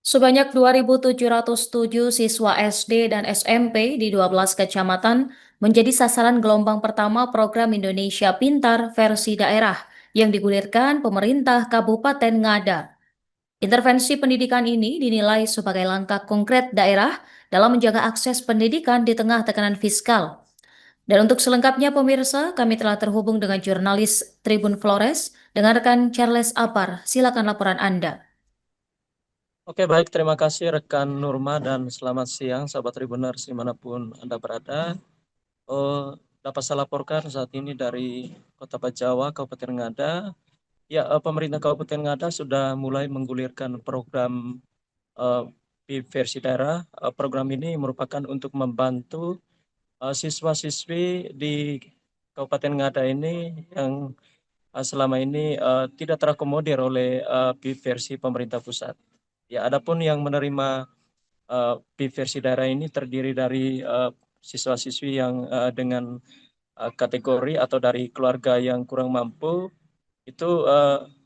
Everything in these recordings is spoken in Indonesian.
Sebanyak 2.707 siswa SD dan SMP di 12 kecamatan menjadi sasaran gelombang pertama program Indonesia Pintar versi daerah yang digulirkan pemerintah Kabupaten Ngada. Intervensi pendidikan ini dinilai sebagai langkah konkret daerah dalam menjaga akses pendidikan di tengah tekanan fiskal. Dan untuk selengkapnya pemirsa, kami telah terhubung dengan jurnalis Tribun Flores dengan rekan Charles Apar. Silakan laporan Anda. Oke, baik. Terima kasih rekan Nurma dan selamat siang sahabat Tribuners dimanapun Anda berada. Dapat saya laporkan saat ini dari Kota Pajawa, Kabupaten Ngada. Ya, pemerintah Kabupaten Ngada sudah mulai menggulirkan program di versi daerah. Program ini merupakan untuk membantu siswa-siswi di Kabupaten Ngada ini yang selama ini tidak terakomodir oleh versi pemerintah pusat. Ya, adapun yang menerima versi daerah ini terdiri dari siswa-siswi yang dengan kategori atau dari keluarga yang kurang mampu itu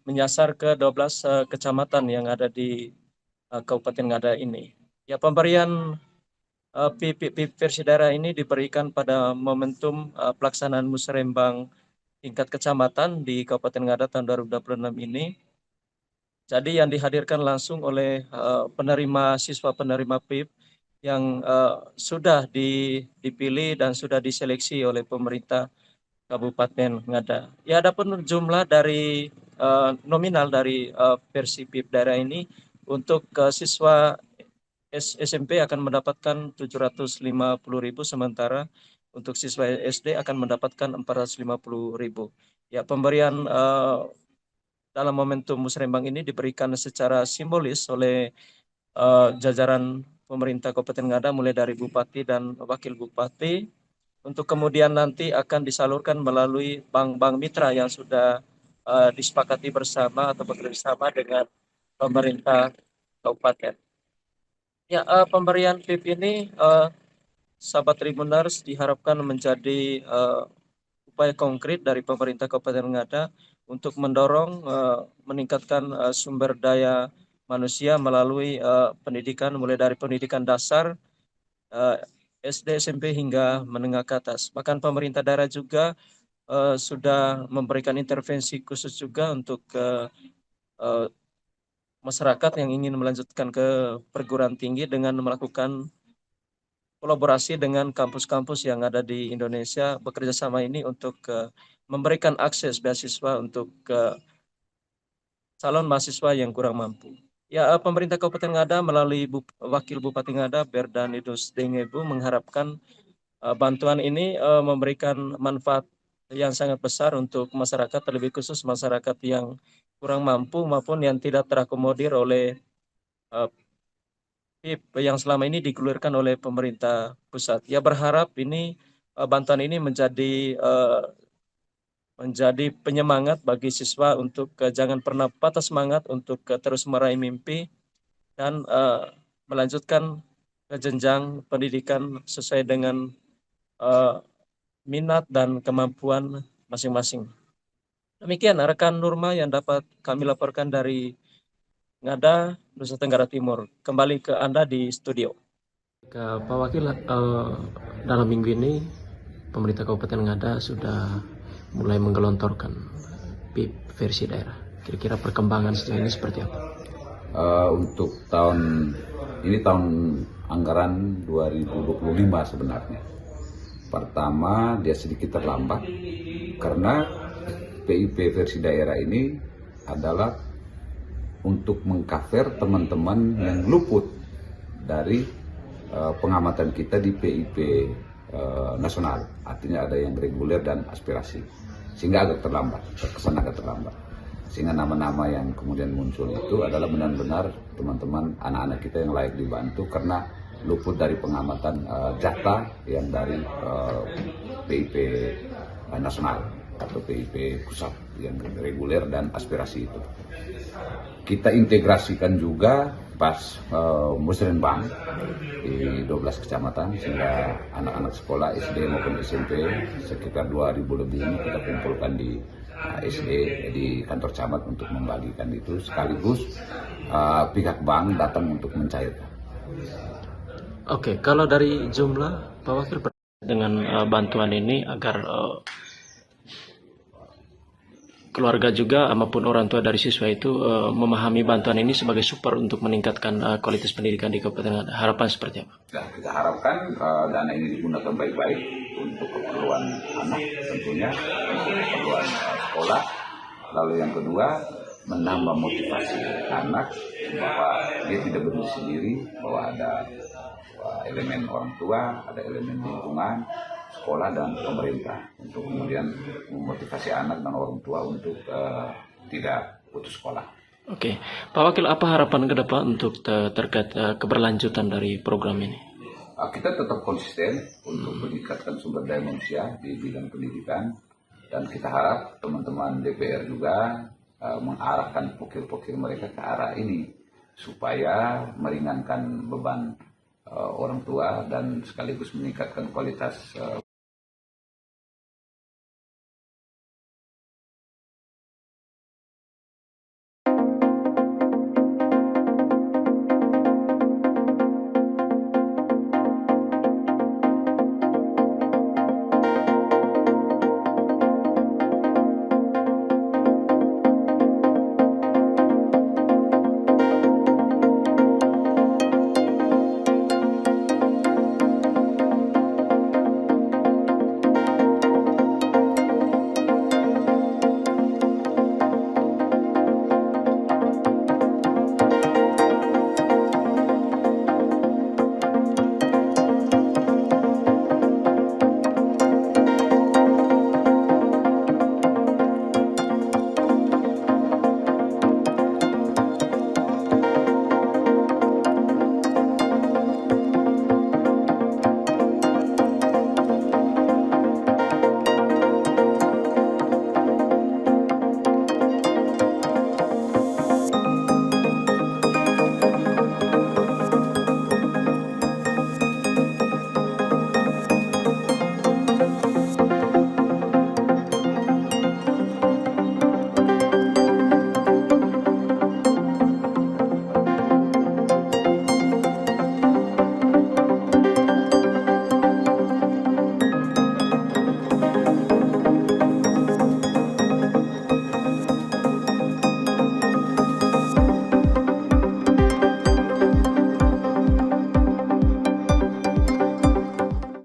menyasar ke 12 kecamatan yang ada di Kabupaten Ngada ini. Ya, pemberian versi daerah ini diberikan pada momentum pelaksanaan musrembang tingkat kecamatan di Kabupaten Ngada tahun 2026 ini. Jadi yang dihadirkan langsung oleh penerima siswa penerima PIP yang sudah dipilih dan sudah diseleksi oleh pemerintah Kabupaten Ngada. Ya, adapun jumlah dari nominal dari versi PIP daerah ini untuk siswa SMP akan mendapatkan 750.000, sementara untuk siswa SD akan mendapatkan 450.000. Ya, pemberian dalam momentum musrembang ini diberikan secara simbolis oleh jajaran pemerintah Kabupaten Ngada mulai dari Bupati dan Wakil Bupati untuk kemudian nanti akan disalurkan melalui bank-bank mitra yang sudah disepakati bersama atau bekerjasama dengan pemerintah Kabupaten. Ya, pemberian PIP ini sahabat Tribuners diharapkan menjadi upaya konkret dari pemerintah Kabupaten Ngada untuk mendorong meningkatkan sumber daya manusia melalui pendidikan mulai dari pendidikan dasar uh, SD, SMP hingga menengah ke atas. Bahkan pemerintah daerah juga sudah memberikan intervensi khusus juga untuk uh, masyarakat yang ingin melanjutkan ke perguruan tinggi dengan melakukan kolaborasi dengan kampus-kampus yang ada di Indonesia, bekerja sama ini untuk memberikan akses beasiswa untuk calon mahasiswa yang kurang mampu. Ya, pemerintah Kabupaten Ngada melalui Wakil Bupati Ngada Berdanidus Dengebu mengharapkan bantuan ini memberikan manfaat yang sangat besar untuk masyarakat, terlebih khusus masyarakat yang kurang mampu maupun yang tidak terakomodir oleh uh, PIP yang selama ini digulirkan oleh pemerintah pusat. Ya, berharap ini bantuan ini menjadi penyemangat bagi siswa untuk jangan pernah patah semangat untuk terus meraih mimpi dan melanjutkan ke jenjang pendidikan sesuai dengan uh, minat dan kemampuan masing-masing. Demikian rekan Nurma yang dapat kami laporkan dari Ngada, Nusa Tenggara Timur. Kembali ke Anda di studio. Pak Wakil, dalam minggu ini pemerintah Kabupaten Ngada sudah mulai menggelontorkan PIP versi daerah. Kira-kira perkembangan sejauh ini seperti apa? Untuk tahun ini tahun anggaran 2025 sebenarnya. Pertama dia sedikit terlambat karena PIP versi daerah ini adalah untuk mengcover teman-teman yang luput dari pengamatan kita di PIP nasional, artinya ada yang reguler dan aspirasi, sehingga agak terlambat, terkesan agak terlambat. Sehingga nama-nama yang kemudian muncul itu adalah benar-benar teman-teman anak-anak kita yang layak dibantu karena luput dari pengamatan jatah yang dari PIP nasional atau PIP pusat yang reguler dan aspirasi itu. Kita integrasikan juga pas musrenbang di 12 kecamatan, sehingga anak-anak sekolah SD maupun SMP sekitar 2.000 lebih ini kita kumpulkan di SD di kantor camat untuk membagikan itu, sekaligus pihak bank datang untuk mencairkan. Oke, kalau dari jumlah Pak Wakil dengan bantuan ini agar keluarga juga maupun orang tua dari siswa itu memahami bantuan ini sebagai support untuk meningkatkan kualitas pendidikan di Kabupaten Ngada. Harapan seperti apa? Nah, kita harapkan dana ini digunakan baik-baik untuk keperluan anak tentunya, untuk keperluan sekolah. Lalu yang kedua, menambah motivasi anak bahwa dia tidak berdiri sendiri, bahwa ada elemen orang tua, ada elemen lingkungan, sekolah dan pemerintah, untuk kemudian memotivasi anak dan orang tua untuk tidak putus sekolah. Oke, Pak Wakil, apa harapan ke depan untuk terkait keberlanjutan dari program ini? Kita tetap konsisten untuk meningkatkan sumber daya manusia di bidang pendidikan, dan kita harap teman-teman DPR juga mengarahkan pokir-pokir mereka ke arah ini supaya meringankan beban orang tua dan sekaligus meningkatkan kualitas